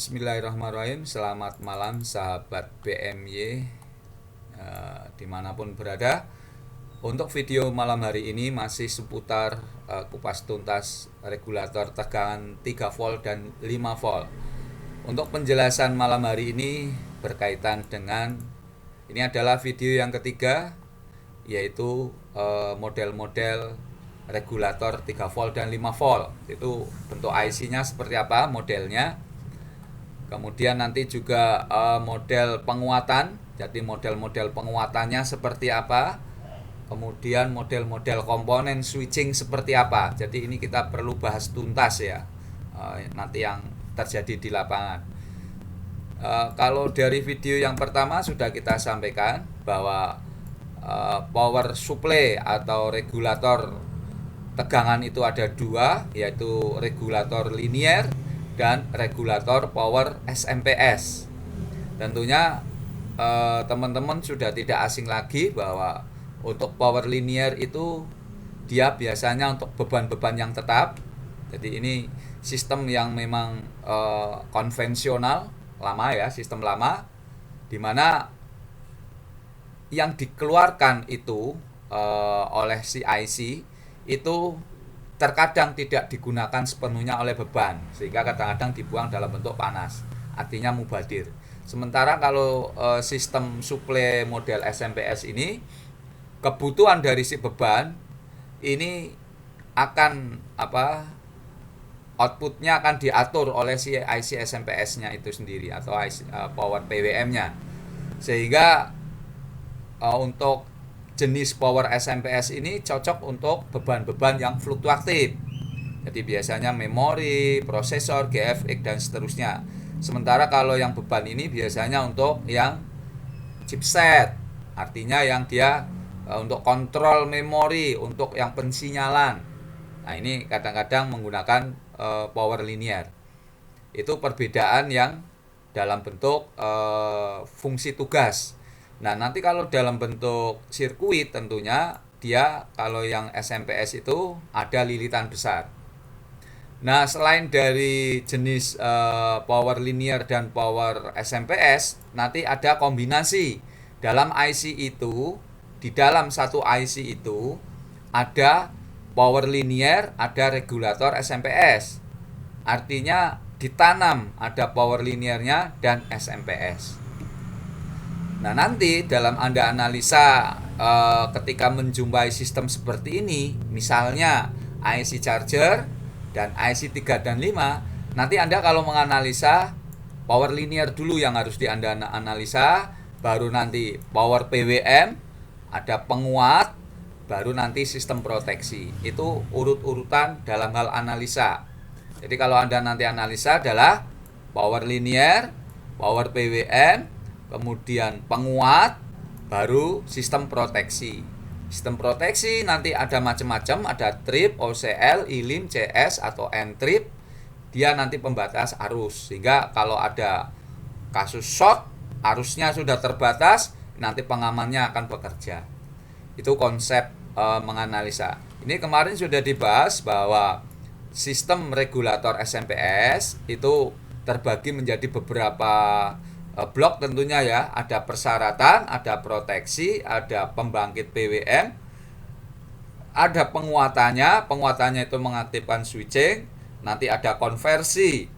Bismillahirrahmanirrahim. Selamat malam sahabat BMY dimanapun berada. Untuk video malam hari ini masih seputar kupas tuntas regulator tegangan 3 volt dan 5 volt. Untuk penjelasan malam hari ini berkaitan dengan, ini adalah video yang ketiga, yaitu model-model regulator 3 volt dan 5 volt. Itu bentuk IC-nya seperti apa, modelnya. Kemudian nanti juga model penguatan, jadi model-model penguatannya seperti apa. Kemudian model-model komponen switching seperti apa. Jadi ini kita perlu bahas tuntas ya, nanti yang terjadi di lapangan. Kalau dari video yang pertama sudah kita sampaikan bahwa power supply atau regulator tegangan itu ada dua, yaitu regulator linear dan regulator power SMPS. Tentunya teman-teman sudah tidak asing lagi bahwa untuk power linear itu dia biasanya untuk beban-beban yang tetap. Jadi ini sistem yang memang konvensional, lama ya, sistem lama, dimana yang dikeluarkan itu oleh si IC itu terkadang tidak digunakan sepenuhnya oleh beban, sehingga kadang-kadang dibuang dalam bentuk panas, artinya mubadir. Sementara kalau sistem suplai model SMPS ini, kebutuhan dari si beban ini akan outputnya akan diatur oleh si IC SMPS-nya itu sendiri atau power PWM-nya, sehingga untuk jenis power SMPS ini cocok untuk beban-beban yang fluktuatif. Jadi biasanya memori, prosesor, GFX dan seterusnya. Sementara kalau yang beban ini biasanya untuk yang chipset, artinya yang dia untuk kontrol memori, untuk yang pensinyalan. Nah, ini kadang-kadang menggunakan power linear. Itu perbedaan yang dalam bentuk fungsi tugas. Nah, nanti kalau dalam bentuk sirkuit tentunya dia kalau yang SMPS itu ada lilitan besar. Nah, selain dari jenis power linear dan power SMPS, nanti ada kombinasi. Dalam IC itu, di dalam satu IC itu ada power linear, ada regulator SMPS. Artinya ditanam ada power linearnya dan SMPS. Nah, nanti dalam Anda analisa ketika menjumpai sistem seperti ini, misalnya IC charger dan IC 3 dan 5, nanti Anda kalau menganalisa power linear dulu yang harus Anda analisa, baru nanti power PWM, ada penguat, baru nanti sistem proteksi. Itu urut-urutan dalam hal analisa. Jadi kalau Anda nanti analisa adalah power linear, power PWM, kemudian penguat, baru sistem proteksi. Sistem proteksi nanti ada macam-macam, ada trip, OCL, ILIM, CS atau N-trip. Dia nanti pembatas arus, sehingga kalau ada kasus short, arusnya sudah terbatas, nanti pengamannya akan bekerja. Itu konsep menganalisa. Ini kemarin sudah dibahas bahwa sistem regulator SMPS itu terbagi menjadi beberapa blok tentunya ya, ada persyaratan, ada proteksi, ada pembangkit PWM, ada penguatannya itu mengaktifkan switching, nanti ada konversi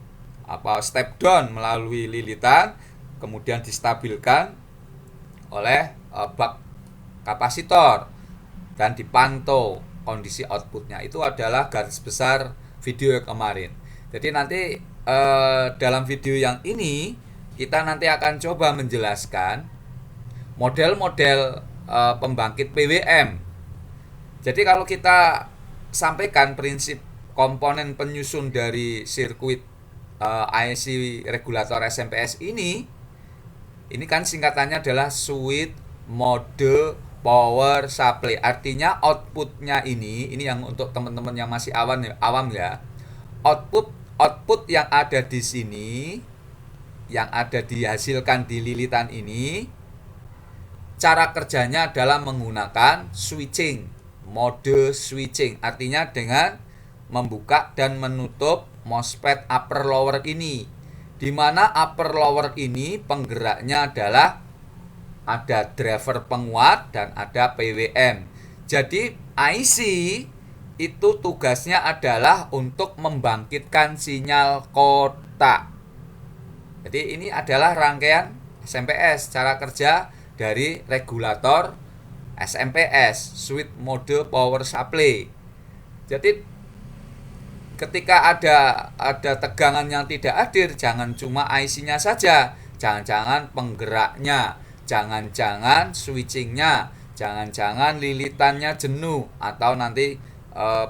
step down melalui lilitan, kemudian distabilkan oleh bak kapasitor dan dipantau kondisi outputnya. Itu adalah garis besar video yang kemarin. Jadi nanti dalam video yang ini kita nanti akan coba menjelaskan model-model pembangkit PWM. Jadi kalau kita sampaikan prinsip komponen penyusun dari sirkuit IC regulator SMPS ini kan singkatannya adalah switch mode power supply. Artinya outputnya ini yang untuk teman-teman yang masih awam ya. Output yang ada di sini, yang ada dihasilkan di lilitan ini, cara kerjanya adalah menggunakan switching, mode switching. Artinya dengan membuka dan menutup MOSFET upper lower ini. di mana upper lower ini penggeraknya adalah ada driver penguat dan ada PWM. Jadi IC itu tugasnya adalah untuk membangkitkan sinyal kotak. Jadi ini adalah rangkaian SMPS, cara kerja dari regulator SMPS, switch mode power supply. Jadi ketika ada tegangan yang tidak hadir, jangan cuma IC-nya saja, jangan-jangan penggeraknya, jangan-jangan switchingnya, jangan-jangan lilitannya jenuh, atau nanti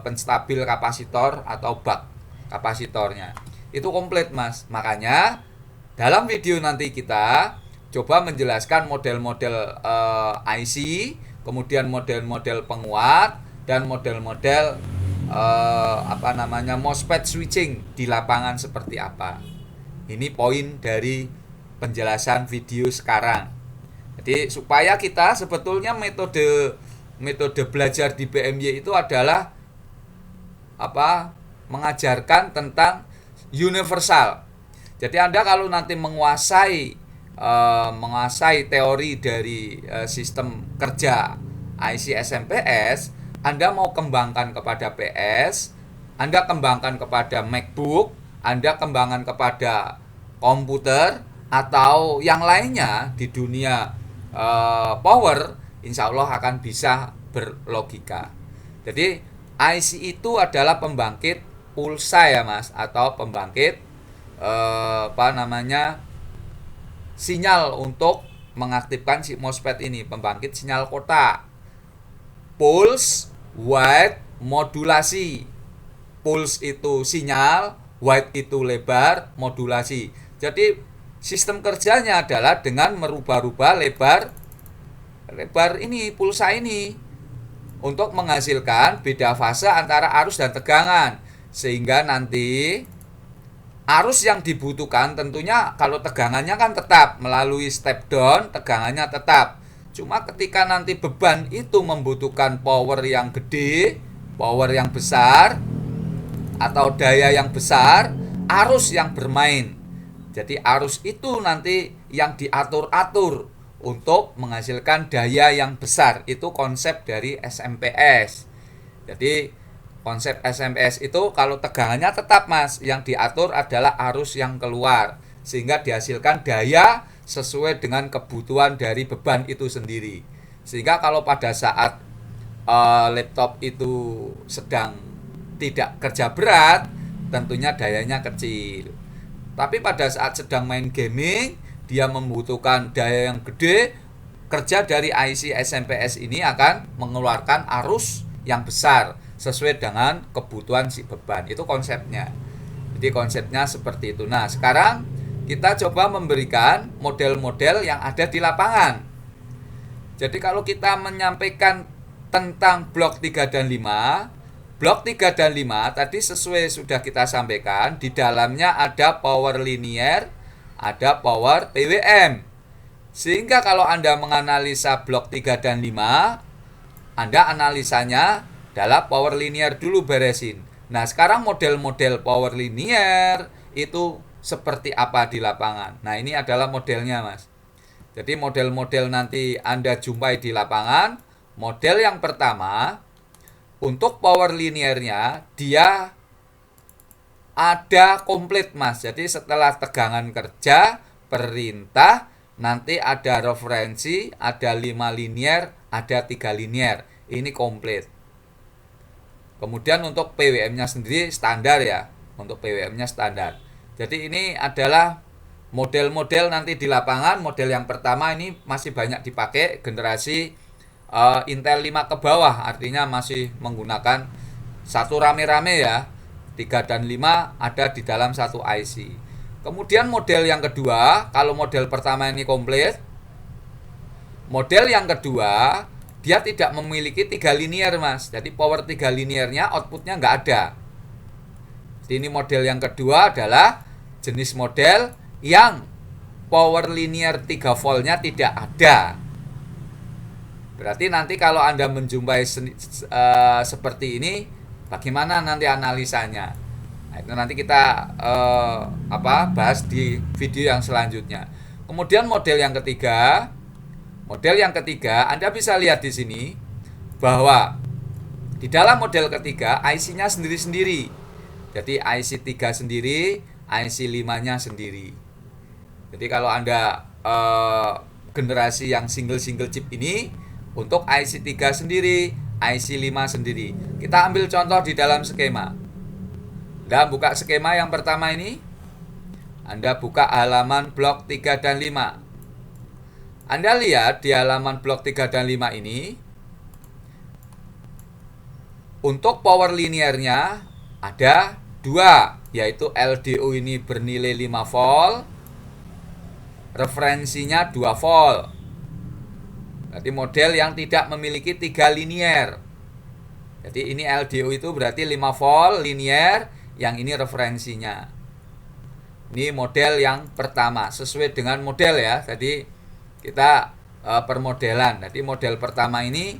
penstabil kapasitor atau bak kapasitornya. Itu komplit, Mas. Makanya dalam video nanti kita coba menjelaskan model-model IC, kemudian model-model penguat, dan model-model MOSFET switching di lapangan seperti apa. Ini poin dari penjelasan video sekarang. Jadi supaya kita sebetulnya metode belajar di BMY itu adalah mengajarkan tentang universal. Jadi Anda kalau nanti menguasai teori dari sistem kerja IC SMPS, Anda mau kembangkan kepada PS, Anda kembangkan kepada MacBook, Anda kembangkan kepada komputer atau yang lainnya di dunia power, insya Allah akan bisa berlogika. Jadi IC itu adalah pembangkit pulsa ya, Mas, atau pembangkit sinyal untuk mengaktifkan si MOSFET ini, pembangkit sinyal kotak. Pulse, width, modulasi. Pulse itu sinyal, width itu lebar, modulasi. Jadi sistem kerjanya adalah dengan merubah-rubah lebar ini, pulsa ini, untuk menghasilkan beda fase antara arus dan tegangan, sehingga nanti arus yang dibutuhkan tentunya kalau tegangannya kan tetap melalui step down, tegangannya tetap. Cuma ketika nanti beban itu membutuhkan power yang gede, power yang besar, atau daya yang besar, arus yang bermain. Jadi arus itu nanti yang diatur-atur untuk menghasilkan daya yang besar. Itu konsep dari SMPS. Jadi konsep SMPS itu kalau tegangannya tetap, Mas, yang diatur adalah arus yang keluar, sehingga dihasilkan daya sesuai dengan kebutuhan dari beban itu sendiri. Sehingga kalau pada saat laptop itu sedang tidak kerja berat, tentunya dayanya kecil. Tapi pada saat sedang main gaming, dia membutuhkan daya yang gede, kerja dari IC SMPS ini akan mengeluarkan arus yang besar sesuai dengan kebutuhan si beban. Itu konsepnya. Jadi konsepnya seperti itu. Nah, sekarang kita coba memberikan model-model yang ada di lapangan. Jadi kalau kita menyampaikan tentang blok 3 dan 5, blok 3 dan 5 tadi sesuai sudah kita sampaikan, di dalamnya ada power linear, ada power PWM. Sehingga kalau Anda menganalisa blok 3 dan 5, Anda analisanya adalah power linear dulu beresin. Nah, sekarang model-model power linear itu seperti apa di lapangan. Nah, ini adalah modelnya, Mas. Jadi model-model nanti Anda jumpai di lapangan. Model yang pertama, untuk power linearnya dia ada komplit, Mas. Jadi setelah tegangan kerja, perintah, nanti ada referensi, ada 5 linear, ada 3 linear. Ini komplit. Kemudian untuk PWM-nya sendiri standar ya. Untuk PWM-nya standar. Jadi ini adalah model-model nanti di lapangan. Model yang pertama ini masih banyak dipakai generasi Intel 5 ke bawah. Artinya masih menggunakan satu rame-rame ya. 3 dan 5 ada di dalam satu IC. Kemudian model yang kedua, kalau model pertama ini komplit, model yang kedua dia tidak memiliki 3 linear, Mas. Jadi power 3 linearnya outputnya nggak ada. Jadi ini model yang kedua adalah jenis model yang power linear 3 voltnya tidak ada. Berarti nanti kalau Anda menjumpai seperti ini, bagaimana nanti analisanya? Nah, itu nanti kita bahas di video yang selanjutnya. Kemudian model yang ketiga, Anda bisa lihat di sini bahwa di dalam model ketiga IC-nya sendiri-sendiri. Jadi IC 3 sendiri, IC 5-nya sendiri. Jadi kalau Anda generasi yang single chip ini, untuk IC 3 sendiri, IC 5 sendiri. Kita ambil contoh di dalam skema. Anda buka skema yang pertama ini. Anda buka halaman blok 3 dan 5. Anda lihat di halaman blok 3 dan 5 ini, untuk power linearnya ada 2, yaitu LDO ini bernilai 5 volt, referensinya 2 volt. Berarti model yang tidak memiliki 3 linier. Jadi ini LDO itu berarti 5 volt linier, yang ini referensinya. Ini model yang pertama, sesuai dengan model ya. Jadi kita permodelan. Jadi model pertama ini,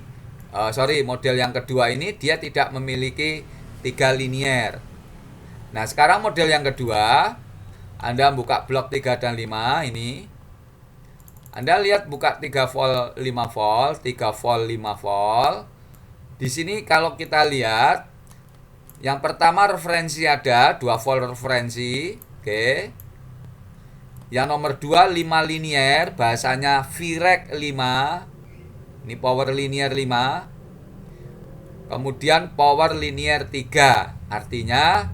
model yang kedua ini dia tidak memiliki 3 linier. Nah, sekarang model yang kedua, Anda buka blok 3 dan 5 ini. Anda lihat buka 3 volt 5 volt, 3 volt 5 volt. Di sini kalau kita lihat, yang pertama referensi ada 2 volt referensi, oke. Yang nomor 2 5 linier, bahasanya Vrec 5. Ini power linear 5. Kemudian power linear 3. Artinya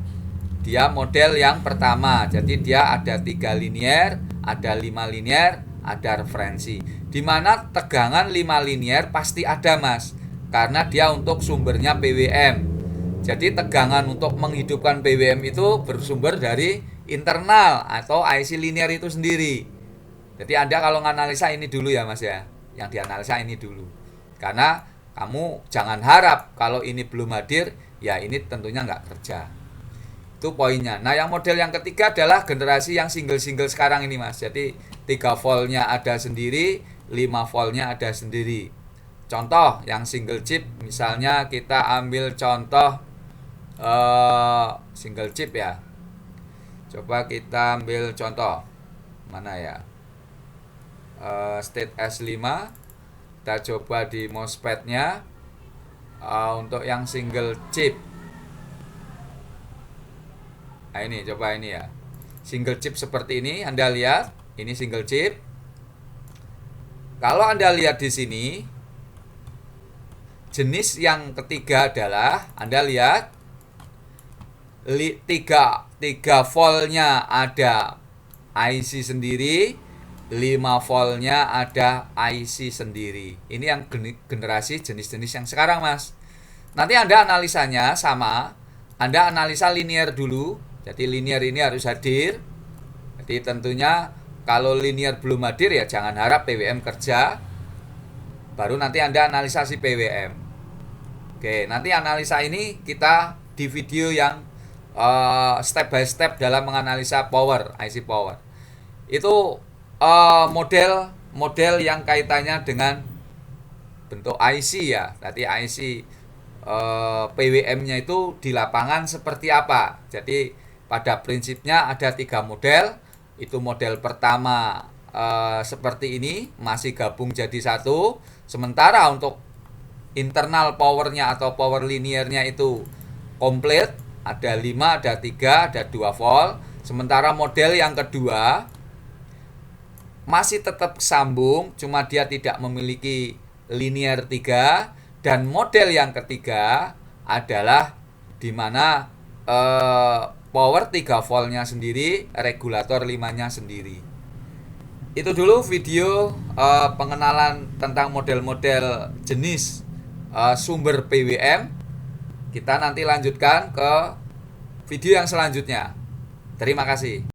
dia model yang pertama. Jadi dia ada 3 linier, ada 5 linier, ada referensi. Dimana tegangan 5 linier pasti ada, Mas. Karena dia untuk sumbernya PWM. Jadi tegangan untuk menghidupkan PWM itu bersumber dari internal atau IC linear itu sendiri. Jadi Anda kalau menganalisa ini dulu ya, Mas ya. Yang dianalisa ini dulu. Karena kamu jangan harap kalau ini belum hadir, ya ini tentunya nggak kerja. Itu poinnya. Nah, yang model yang ketiga adalah generasi yang single-single sekarang ini, Mas. Jadi 3 voltnya ada sendiri, 5 voltnya ada sendiri. Contoh yang single chip, misalnya kita ambil contoh single chip ya. Coba kita ambil contoh. Mana ya? State S5. Kita coba di MOSFET-nya. Untuk yang single chip. Nah, ini coba ini ya. Single chip seperti ini, Anda lihat, ini single chip. Kalau Anda lihat di sini, jenis yang ketiga adalah Anda lihat 3 voltnya ada IC sendiri, 5 voltnya ada IC sendiri. Ini yang generasi jenis-jenis yang sekarang, Mas. Nanti Anda analisanya sama, Anda analisa linear dulu. Jadi linear ini harus hadir. Jadi tentunya kalau linear belum hadir ya jangan harap PWM kerja. Baru nanti Anda analisa si PWM. Oke, nanti analisa ini kita di video yang step by step dalam menganalisa power, IC power. Itu model yang kaitannya dengan bentuk IC ya. Tadi IC PWM-nya itu di lapangan seperti apa. Jadi pada prinsipnya ada 3 model. Itu model pertama seperti ini, masih gabung jadi satu. Sementara untuk internal powernya atau power linearnya itu komplit. Ada 5, ada 3, ada 2 volt. Sementara model yang kedua masih tetap sambung, cuma dia tidak memiliki linear 3. Dan model yang ketiga adalah di mana power 3 voltnya sendiri, regulator 5-nya sendiri. Itu dulu video pengenalan tentang model-model jenis sumber PWM. Kita nanti lanjutkan ke video yang selanjutnya. Terima kasih.